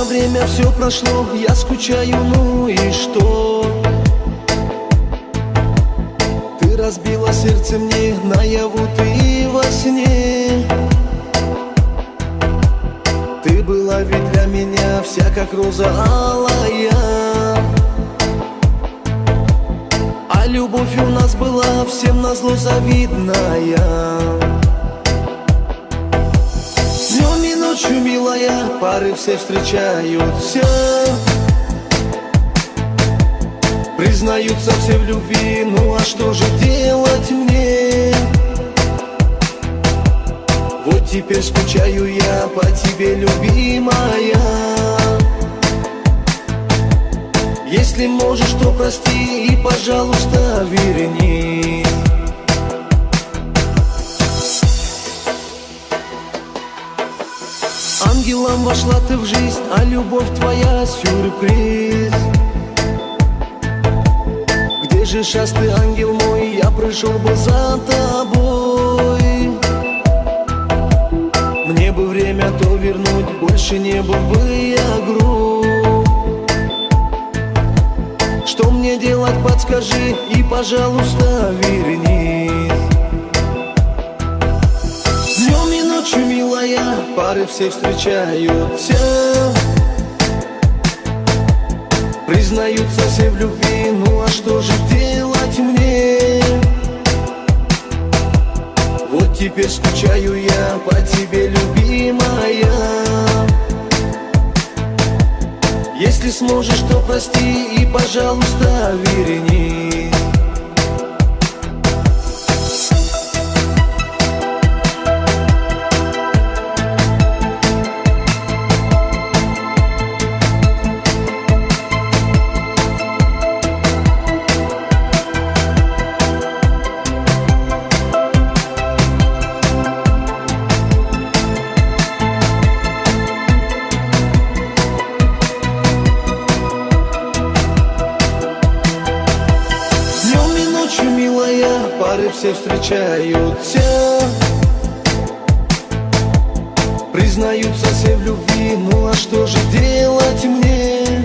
Словно время все прошло, я скучаю, ну и что? Ты разбила сердце мне наяву, ты во сне. Ты была ведь для меня вся как роза алая, а любовь у нас была всем назло завидная. Днем и ночью, милая, пары все встречаются, признаются все в любви, ну а что же делать мне? Вот теперь скучаю я по тебе, любимая. Если можешь, то прости и, пожалуйста, верни. Ангелом вошла ты в жизнь, а любовь твоя сюрприз. Где же шас ты, ангел мой, я пришел бы за тобой. Мне бы время то вернуть, больше не был бы я груб. Что мне делать, подскажи и, пожалуйста, вернись. Днем и ночью, милая, пары все встречаются, признаются все в любви, ну а что же делать мне? Вот теперь скучаю я по тебе, любимая. Если сможешь, то прости и, пожалуйста, верни. Милая, пары все встречаются, признаются все в любви, ну а что же делать мне?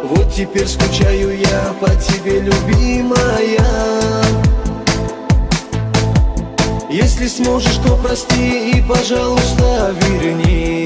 Вот теперь скучаю я по тебе, любимая. Если сможешь, то прости и, пожалуйста, верни.